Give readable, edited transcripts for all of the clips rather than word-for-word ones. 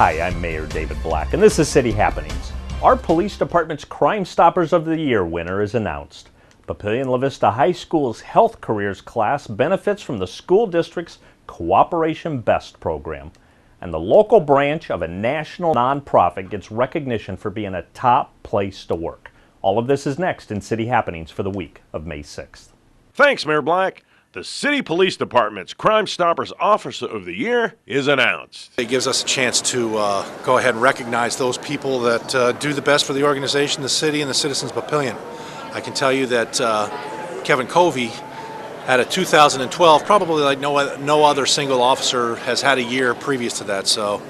Hi, I'm Mayor David Black, and this is City Happenings. Our police department's Crimestoppers of the Year winner is announced. Papillion La Vista High School's Health Careers class benefits from the school district's Cooperation Best program, and the local branch of a national nonprofit gets recognition for being a top place to work. All of this is next in City Happenings for the week of May 6th. Thanks, Mayor Black. The City Police Department's Crimestopper Officer of the Year is announced. It gives us a chance to go ahead and recognize those people that do the best for the organization, the city, and the citizens of Papillion. I can tell you that Kevin Covey had a 2012, probably like no other single officer has had a year previous to that. So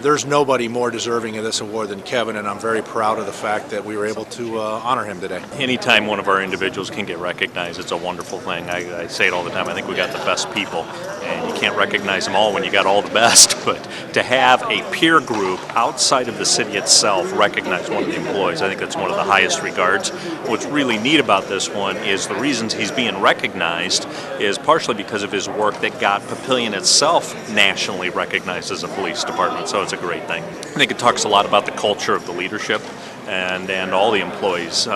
there's nobody more deserving of this award than Kevin, and I'm very proud of the fact that we were able to honor him today. Anytime one of our individuals can get recognized, it's a wonderful thing. I say it all the time. I think we got the best people, and you can't recognize them all when you got all the best. But to have a peer group outside of the city itself recognize one of the employees, I think that's one of the highest regards. What's really neat about this one is the reasons he's being recognized is partially because of his work that got Papillion itself nationally recognized as a police department. So it's a great thing. I think it talks a lot about the culture of the leadership and all the employees.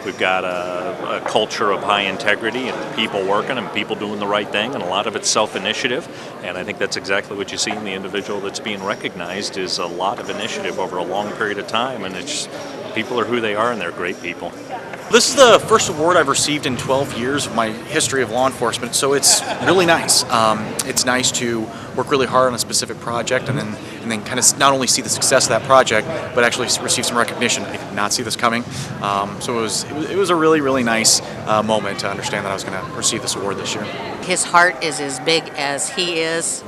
We've got a culture of high integrity and people working and people doing the right thing, and a lot of it's self-initiative, and I think that's exactly what you see in the individual that's being recognized is a lot of initiative over a long period of time, and it's people are who they are and they're great people. This is the first award I've received in 12 years of my history of law enforcement, so it's really nice. It's nice to work really hard on a specific project and then kind of not only see the success of that project, but actually receive some recognition. I did not see this coming, so it was a really, really nice moment to understand that I was going to receive this award this year. His heart is as big as he is,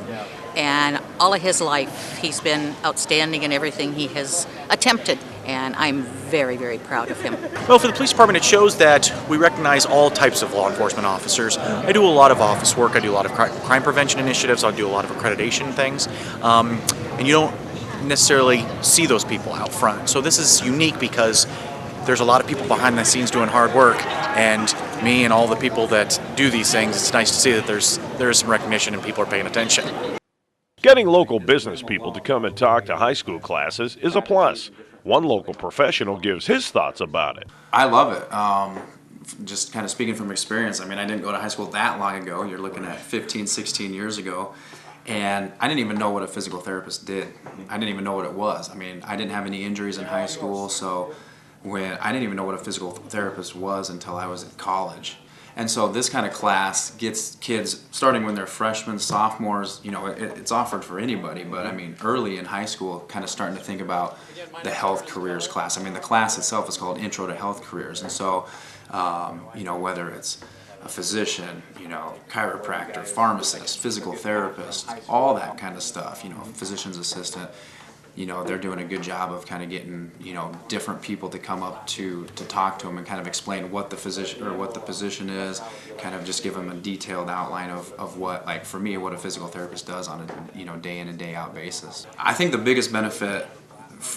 and all of his life he's been outstanding in everything he has attempted, and I'm very, very proud of him. Well, for the police department, it shows that we recognize all types of law enforcement officers. I do a lot of office work, I do a lot of crime prevention initiatives, I do a lot of accreditation things, and you don't necessarily see those people out front. So this is unique because there's a lot of people behind the scenes doing hard work, and me and all the people that do these things, it's nice to see that there is some recognition and people are paying attention. Getting local business people to come and talk to high school classes is a plus. One local professional gives his thoughts about it. I love it. Just kind of speaking from experience, I mean, I didn't go to high school that long ago. You're looking at 15, 16 years ago. And I didn't even know what a physical therapist did. I didn't even know what it was. I mean, I didn't have any injuries in high school, so I didn't even know what a physical therapist was until I was in college. And so this kind of class gets kids, starting when they're freshmen, sophomores, you know, it's offered for anybody, but I mean, early in high school, kind of starting to think about the health careers class. I mean, the class itself is called Intro to Health Careers. And so, you know, whether it's a physician, you know, chiropractor, pharmacist, physical therapist, all that kind of stuff, you know, physician's assistant, you know, they're doing a good job of kind of getting, you know, different people to come up to talk to them and kind of explain what the physician or what the position is, kind of just give them a detailed outline of what, like for me, what a physical therapist does on a, you know, day in and day out basis. I think the biggest benefit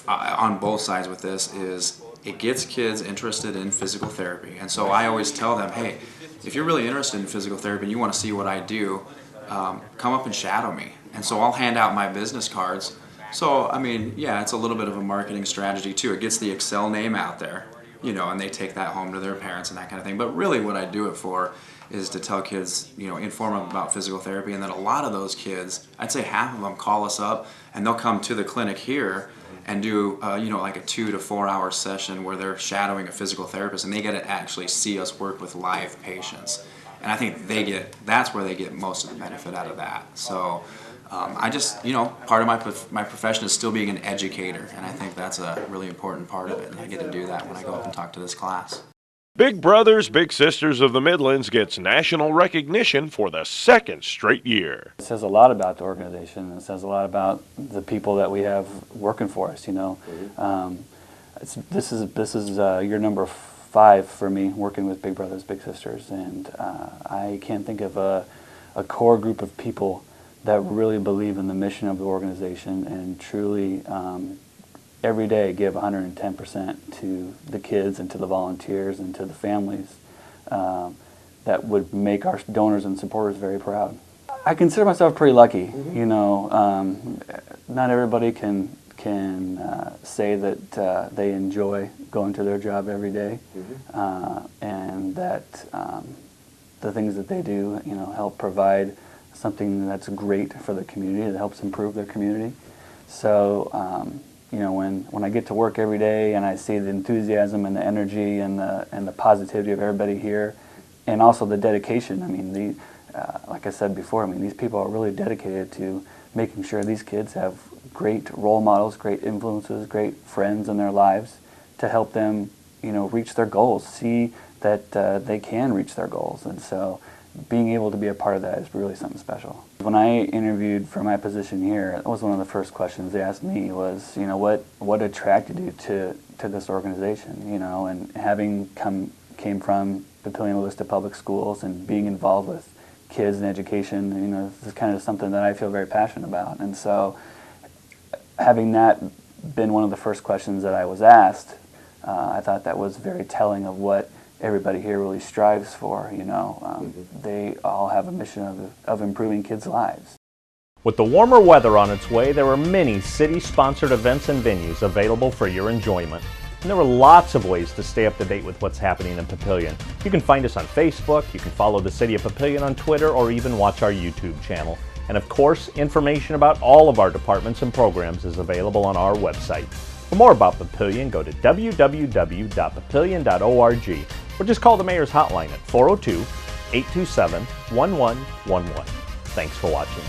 on both sides with this is it gets kids interested in physical therapy. And so I always tell them, hey, if you're really interested in physical therapy and you want to see what I do, come up and shadow me. And so I'll hand out my business cards. So, I mean, yeah, it's a little bit of a marketing strategy too. It gets the Excel name out there, you know, and they take that home to their parents and that kind of thing. But really what I do it for is to tell kids, you know, inform them about physical therapy. And then a lot of those kids, I'd say half of them call us up and they'll come to the clinic here and do, you know, like a 2 to 4 hour session where they're shadowing a physical therapist and they get to actually see us work with live patients. And I think that's where they get most of the benefit out of that. So I just, you know, part of my profession is still being an educator, and I think that's a really important part of it, and I get to do that when I go up and talk to this class. Big Brothers Big Sisters of the Midlands gets national recognition for the second straight year. It says a lot about the organization. It says a lot about the people that we have working for us, you know. This is year number 5 for me working with Big Brothers Big Sisters, and I can't think of a core group of people that really believe in the mission of the organization and truly every day give 110% to the kids and to the volunteers and to the families that would make our donors and supporters very proud. I consider myself pretty lucky, you know. not everybody can say that they enjoy going to their job every day, and that the things that they do, help provide something that's great for the community, that helps improve their community. So, when I get to work every day and I see the enthusiasm and the energy and the positivity of everybody here, and also the dedication. I mean, like I said before, these people are really dedicated to making sure these kids have great role models, great influences, great friends in their lives to help them, reach their goals, see that they can reach their goals. And so being able to be a part of that is really something special. When I interviewed for my position here, that was one of the first questions they asked me was, what attracted you to this organization, and having came from Papillion La Vista Public Schools and being involved with kids and education, this is kind of something that I feel very passionate about. And so having that been one of the first questions that I was asked, I thought that was very telling of what everybody here really strives for. They all have a mission of improving kids' lives. With the warmer weather on its way, there are many city-sponsored events and venues available for your enjoyment. And there are lots of ways to stay up to date with what's happening in Papillion. You can find us on Facebook, you can follow the City of Papillion on Twitter, or even watch our YouTube channel. And of course, information about all of our departments and programs is available on our website. For more about Papillion, go to www.papillion.org or just call the Mayor's Hotline at 402-827-1111. Thanks for watching.